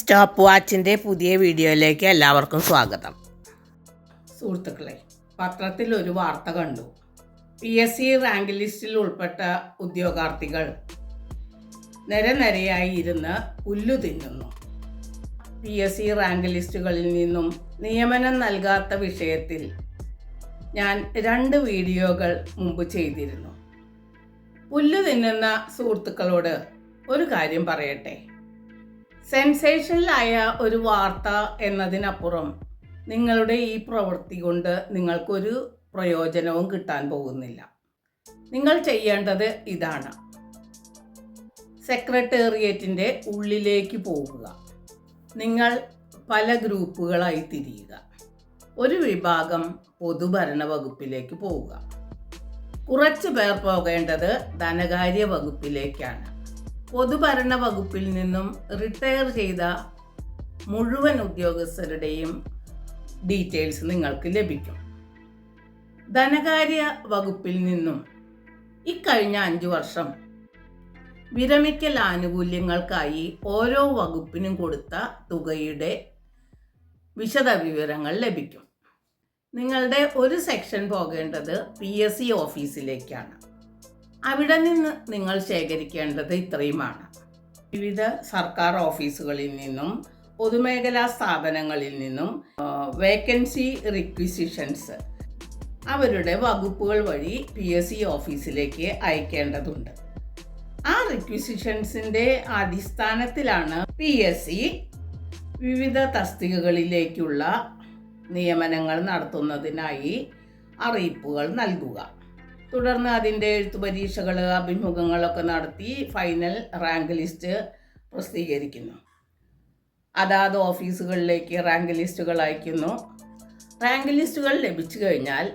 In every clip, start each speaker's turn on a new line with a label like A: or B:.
A: Stop വാച്ചിൻ്റെ പുതിയ വീഡിയോയിലേക്ക് എല്ലാവർക്കും സ്വാഗതം. സുഹൃത്തുക്കളെ, പത്രത്തിൽ ഒരു വാർത്ത കണ്ടു. PSC റാങ്ക് ലിസ്റ്റിൽ ഉൾപ്പെട്ട ഉദ്യോഗാർത്ഥികൾ നിരനിരയായി ഇരുന്ന് പുല്ലു തിന്നുന്നു. PSC റാങ്ക് ലിസ്റ്റുകളിൽ നിന്നും നിയമനം നൽകാത്ത വിഷയത്തിൽ ഞാൻ 2 വീഡിയോകൾ മുമ്പ് ചെയ്തിരുന്നു. പുല്ലു തിന്നുന്ന സുഹൃത്തുക്കളോട് ഒരു കാര്യം പറയട്ടെ. സെൻസേഷനിലായ ഒരു വാർത്ത എന്നതിനപ്പുറം നിങ്ങളുടെ ഈ പ്രവൃത്തി കൊണ്ട് നിങ്ങൾക്കൊരു പ്രയോജനവും കിട്ടാൻ പോകുന്നില്ല. നിങ്ങൾ ചെയ്യേണ്ടത് ഇതാണ്: സെക്രട്ടേറിയറ്റിൻ്റെ ഉള്ളിലേക്ക് പോകുക. നിങ്ങൾ പല ഗ്രൂപ്പുകളായി തിരിയുക. ഒരു വിഭാഗം പൊതുഭരണ വകുപ്പിലേക്ക് പോവുക. കുറച്ച് പേർ പോകേണ്ടത് ധനകാര്യ വകുപ്പിലേക്കാണ്. പൊതുഭരണ വകുപ്പിൽ നിന്നും റിട്ടയർ ചെയ്ത മുഴുവൻ ഉദ്യോഗസ്ഥരുടെയും ഡീറ്റെയിൽസ് നിങ്ങൾക്ക് ലഭിക്കും. ധനകാര്യ വകുപ്പിൽ നിന്നും ഇക്കഴിഞ്ഞ 5 വർഷം വിരമിക്കൽ ആനുകൂല്യങ്ങൾക്കായി ഓരോ വകുപ്പിനും കൊടുത്ത തുകയുടെ വിശദവിവരങ്ങൾ ലഭിക്കും. നിങ്ങളുടെ ഒരു സെക്ഷൻ പോകേണ്ടത് PSC ഓഫീസിലേക്കാണ്. അവിടെ നിന്ന് നിങ്ങൾ ശേഖരിക്കേണ്ടത് ഇത്രയുമാണ്: വിവിധ സർക്കാർ ഓഫീസുകളിൽ നിന്നും പൊതുമേഖലാ സ്ഥാപനങ്ങളിൽ നിന്നും വേക്കൻസി റിക്വിസിഷൻസ് അവരുടെ വകുപ്പുകൾ വഴി PSC ഓഫീസിലേക്ക് അയക്കേണ്ടതുണ്ട്. ആ റിക്വിസിഷൻസിൻ്റെ അടിസ്ഥാനത്തിലാണ് PSC വിവിധ തസ്തികകളിലേക്കുള്ള നിയമനങ്ങൾ നടത്തുന്നതിനായി അറിയിപ്പുകൾ നൽകുക. തുടർന്ന് അതിൻ്റെ എഴുത്തു പരീക്ഷകൾ, അഭിമുഖങ്ങളൊക്കെ നടത്തി ഫൈനൽ റാങ്ക് ലിസ്റ്റ് പ്രസിദ്ധീകരിക്കുന്നു. അതാത് ഓഫീസുകളിലേക്ക് റാങ്ക് ലിസ്റ്റുകൾ അയക്കുന്നു. റാങ്ക് ലിസ്റ്റുകൾ ലഭിച്ചു കഴിഞ്ഞാൽ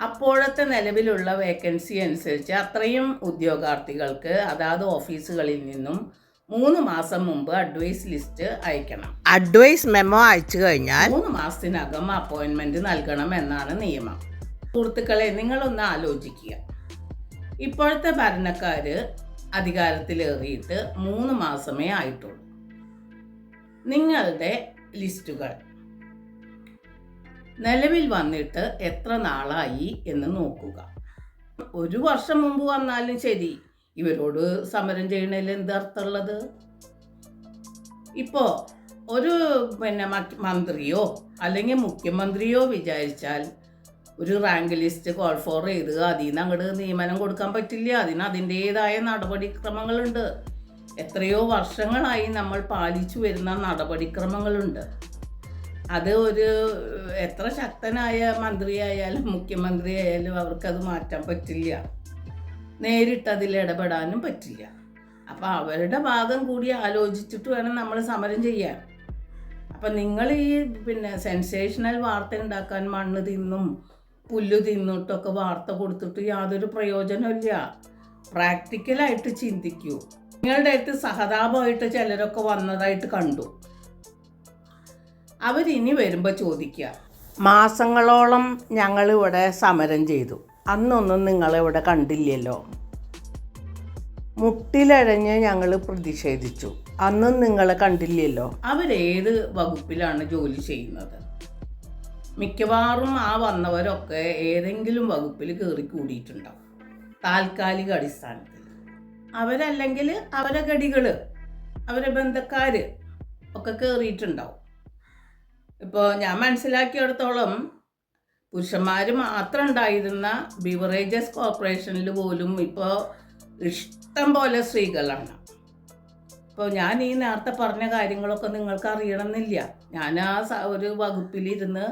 A: അപ്പോഴത്തെ നിലവിലുള്ള വേക്കൻസി അനുസരിച്ച് അത്രയും ഉദ്യോഗാർത്ഥികൾക്ക് അതാത് ഓഫീസുകളിൽ നിന്നും 3 മാസം മുമ്പ് അഡ്വൈസ് ലിസ്റ്റ് അയക്കണം. അഡ്വൈസ് മെമ്മോ അയച്ചു കഴിഞ്ഞാൽ 3 മാസത്തിനകം അപ്പോയിൻമെൻറ്റ് നൽകണം എന്നാണ് നിയമം. സുഹൃത്തുക്കളെ, നിങ്ങളൊന്ന് ആലോചിക്കുക. ഇപ്പോഴത്തെ ഭരണക്കാർ അധികാരത്തിലേറിയിട്ട് 3 മാസമേ ആയിട്ടുള്ളൂ. നിങ്ങളുടെ ലിസ്റ്റുകൾ നിലവിൽ വന്നിട്ട് എത്ര നാളായി എന്ന് നോക്കുക. 1 വർഷം മുമ്പ് വന്നാലും ശരി, ഇവരോട് സമരം ചെയ്യണതിൽ എന്തർത്ഥമുള്ളത്? ഇപ്പോൾ ഒരു മന്ത്രിയോ അല്ലെങ്കിൽ മുഖ്യമന്ത്രിയോ വിചാരിച്ചാൽ ഒരു റാങ്ക് ലിസ്റ്റ് കോൾ ഫോർ ചെയ്ത് അതിൽ നിന്ന് അങ്ങോട്ട് നിയമനം കൊടുക്കാൻ പറ്റില്ല. അതിന് അതിൻ്റേതായ നടപടിക്രമങ്ങളുണ്ട്. എത്രയോ വർഷങ്ങളായി നമ്മൾ പാലിച്ചു വരുന്ന നടപടിക്രമങ്ങളുണ്ട്. അത് എത്ര ശക്തനായ മന്ത്രിയായാലും മുഖ്യമന്ത്രി ആയാലും അവർക്കത് മാറ്റാൻ പറ്റില്ല. നേരിട്ട് അതിൽ ഇടപെടാനും പറ്റില്ല. അപ്പോൾ അവരുടെ ഭാഗം കൂടി ആലോചിച്ചിട്ട് വേണം നമ്മൾ സമരം ചെയ്യാൻ. അപ്പം നിങ്ങൾ ഈ സെൻസേഷണൽ വാർത്ത ഉണ്ടാക്കാൻ മണ്ണ് തിന്നും പുല്ല് തിന്നിട്ടൊക്കെ വാർത്ത കൊടുത്തിട്ട് യാതൊരു പ്രയോജനമില്ല. പ്രാക്ടിക്കലായിട്ട് ചിന്തിക്കൂ. നിങ്ങളുടെ അടുത്ത് സഹതാപമായിട്ട് ചിലരൊക്കെ വന്നതായിട്ട് കണ്ടു. അവരിനി വരുമ്പോൾ ചോദിക്കുക, മാസങ്ങളോളം ഞങ്ങളിവിടെ സമരം ചെയ്തു, അന്നൊന്നും നിങ്ങളിവിടെ കണ്ടില്ലല്ലോ. മുട്ടിലഴഞ്ഞ് ഞങ്ങൾ പ്രതിഷേധിച്ചു, അന്നും നിങ്ങളെ കണ്ടില്ലല്ലോ. അവരേത് വകുപ്പിലാണ് ജോലി ചെയ്യുന്നത്? മിക്കവാറും ആ വന്നവരൊക്കെ ഏതെങ്കിലും വകുപ്പിൽ കയറി കൂടിയിട്ടുണ്ടാവും താൽക്കാലിക അടിസ്ഥാനത്തിൽ. അവരല്ലെങ്കിൽ അവരെ ഗടികൾ, അവരെ ബന്ധക്കാർ ഒക്കെ കയറിയിട്ടുണ്ടാവും. ഇപ്പോൾ ഞാൻ മനസ്സിലാക്കിയിടത്തോളം പുരുഷന്മാർ മാത്രം ഉണ്ടായിരുന്ന ബിവറേജസ് കോർപ്പറേഷനിൽ പോലും ഇപ്പോൾ ഇഷ്ടം പോലെ സ്ത്രീകളാണ്. ഇപ്പോൾ ഞാൻ ഈ നേരത്തെ പറഞ്ഞ കാര്യങ്ങളൊക്കെ നിങ്ങൾക്ക് അറിയണമെന്നില്ല. ഞാൻ ഒരു വകുപ്പിലിരുന്ന്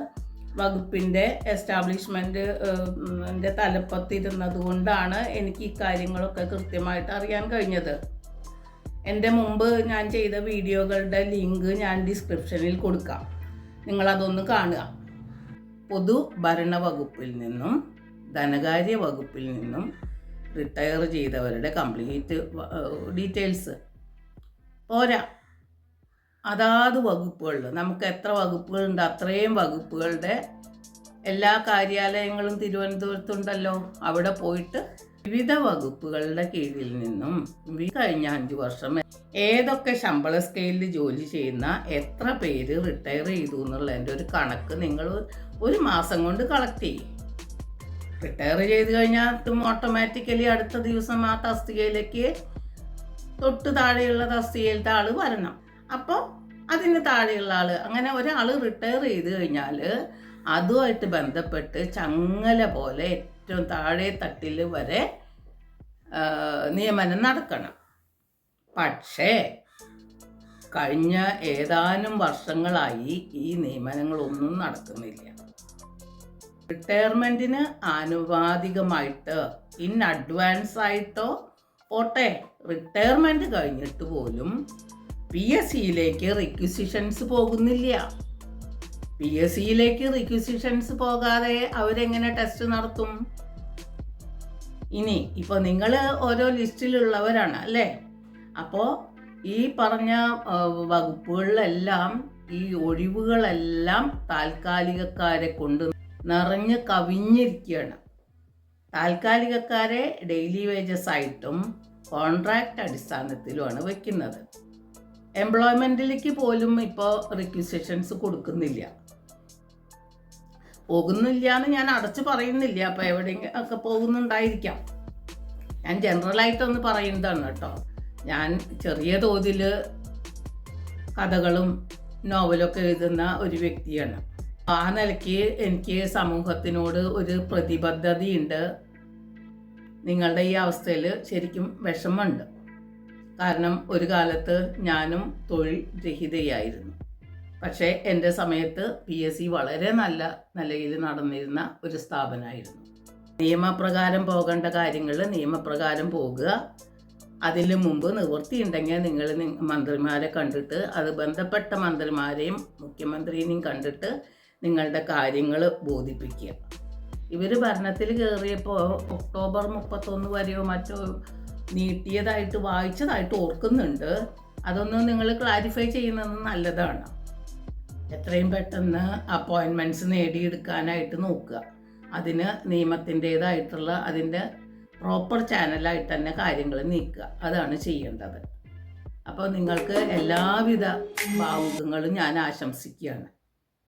A: വകുപ്പിൻ്റെ എസ്റ്റാബ്ലിഷ്മെൻറ്റിൻ്റെ തലപ്പത്തിരുന്നത് കൊണ്ടാണ് എനിക്ക് ഈ കാര്യങ്ങളൊക്കെ കൃത്യമായിട്ട് അറിയാൻ കഴിഞ്ഞത്. എൻ്റെ മുമ്പ് ഞാൻ ചെയ്ത വീഡിയോകളുടെ ലിങ്ക് ഞാൻ ഡിസ്ക്രിപ്ഷനിൽ കൊടുക്കാം, നിങ്ങളതൊന്ന് കാണുക. പൊതുഭരണ വകുപ്പിൽ നിന്നും ധനകാര്യ വകുപ്പിൽ നിന്നും റിട്ടയർ ചെയ്തവരുടെ കംപ്ലീറ്റ് ഡീറ്റെയിൽസ് പോരാ. അതാത് വകുപ്പുകളിൽ നമുക്ക് എത്ര വകുപ്പുകളുണ്ട് അത്രയും വകുപ്പുകളുടെ എല്ലാ കാര്യാലയങ്ങളും തിരുവനന്തപുരത്തുണ്ടല്ലോ. അവിടെ പോയിട്ട് വിവിധ വകുപ്പുകളുടെ കീഴിൽ നിന്നും കഴിഞ്ഞ 5 വർഷം ഏതൊക്കെ ശമ്പള സ്കെയിലിൽ ജോലി ചെയ്യുന്ന എത്ര പേര് റിട്ടയർ ചെയ്തു എന്നുള്ളതിൻ്റെ ഒരു കണക്ക് നിങ്ങൾ ഒരു മാസം കൊണ്ട് കളക്ട് ചെയ്യും. റിട്ടയർ ചെയ്ത് കഴിഞ്ഞാൽ ഓട്ടോമാറ്റിക്കലി അടുത്ത ദിവസം ആ തസ്തികയിലേക്ക് തൊട്ട് താഴെയുള്ള തസ്തികയിലത്തെ ആൾ വരണം. അപ്പോൾ അതിന് താഴെയുള്ള ആൾ, അങ്ങനെ ഒരാൾ റിട്ടയർ ചെയ്ത് കഴിഞ്ഞാൽ അതുമായിട്ട് ബന്ധപ്പെട്ട് ചങ്ങല പോലെ ഏറ്റവും താഴെ തട്ടിൽ വരെ നിയമനം നടക്കണം. പക്ഷേ കഴിഞ്ഞ ഏതാനും വർഷങ്ങളായി ഈ നിയമനങ്ങളൊന്നും നടക്കുന്നില്ല. റിട്ടയർമെൻറ്റിന് ആനുപാതികമായിട്ട് ഇൻ അഡ്വാൻസ് ആയിട്ടോ പോട്ടെ, റിട്ടയർമെൻറ്റ് കഴിഞ്ഞിട്ട് പോലും PSCയിലേക്ക് റിക്വിസിഷൻസ് പോകുന്നില്ല. PSCയിലേക്ക് റിക്വിസിഷൻസ് പോകാതെ അവരെങ്ങനെ ടെസ്റ്റ് നടത്തും? ഇനി ഇപ്പോൾ നിങ്ങൾ ഓരോ ലിസ്റ്റിലുള്ളവരാണ് അല്ലേ? അപ്പോൾ ഈ പറഞ്ഞ വകുപ്പുകളിലെല്ലാം ഈ ഒഴിവുകളെല്ലാം താൽക്കാലികക്കാരെ കൊണ്ട് നിറഞ്ഞ് കവിഞ്ഞിരിക്കുകയാണ്. താൽക്കാലികക്കാരെ ഡെയിലി വേജസ് ആയിട്ടും കോൺട്രാക്റ്റ് അടിസ്ഥാനത്തിലുമാണ് വയ്ക്കുന്നത്. എംപ്ലോയ്മെൻറ്റിലേക്ക് പോലും ഇപ്പോൾ റിക്വിസിഷൻസ് കൊടുക്കുന്നില്ല. പോകുന്നില്ല എന്ന് ഞാൻ അടച്ചു പറയുന്നില്ല, അപ്പോൾ എവിടെയെങ്കിലും ഒക്കെ പോകുന്നുണ്ടായിരിക്കാം. ഞാൻ ജനറലായിട്ടൊന്ന് പറയുന്നതാണ് കേട്ടോ. ഞാൻ ചെറിയ തോതിൽ കഥകളും നോവലൊക്കെ എഴുതുന്ന ഒരു വ്യക്തിയാണ്. ആ നിലയ്ക്ക് എനിക്ക് സമൂഹത്തിനോട് ഒരു പ്രതിബദ്ധതയുണ്ട്. നിങ്ങളുടെ ഈ അവസ്ഥയിൽ ശരിക്കും വിഷമമുണ്ട്. കാരണം ഒരു കാലത്ത് ഞാനും തൊഴിൽ രഹിതയായിരുന്നു. പക്ഷേ എൻ്റെ സമയത്ത് PSC വളരെ നല്ല നിലയിൽ നടന്നിരുന്ന ഒരു സ്ഥാപനമായിരുന്നു. നിയമപ്രകാരം പോകേണ്ട കാര്യങ്ങൾ നിയമപ്രകാരം പോകുക. അതിന് മുമ്പ് നിവൃത്തിയുണ്ടെങ്കിൽ നിങ്ങൾ മന്ത്രിമാരെ കണ്ടിട്ട്, അത് ബന്ധപ്പെട്ട മന്ത്രിമാരെയും മുഖ്യമന്ത്രിയെയും കണ്ടിട്ട് നിങ്ങളുടെ കാര്യങ്ങൾ ബോധിപ്പിക്കുക. ഇവർ ഭരണത്തിൽ കയറിയപ്പോൾ ഒക്ടോബർ 31 വരെയോ മറ്റോ നീട്ടിയതായിട്ട് വായിച്ചതായിട്ട് ഓർക്കുന്നുണ്ട്. അതൊന്നും നിങ്ങൾ ക്ലാരിഫൈ ചെയ്യുന്നത് നല്ലതാണ്. എത്രയും പെട്ടെന്ന് അപ്പോയിൻമെൻറ്റ്സ് നേടിയെടുക്കാനായിട്ട് നോക്കുക. അതിന് നിയമത്തിൻ്റേതായിട്ടുള്ള അതിൻ്റെ പ്രോപ്പർ ചാനലായിട്ട് തന്നെ കാര്യങ്ങൾ നീക്കുക. അതാണ് ചെയ്യേണ്ടത്. അപ്പോൾ നിങ്ങൾക്ക് എല്ലാവിധ ഭാവുകങ്ങളും ഞാൻ ആശംസിക്കുകയാണ്.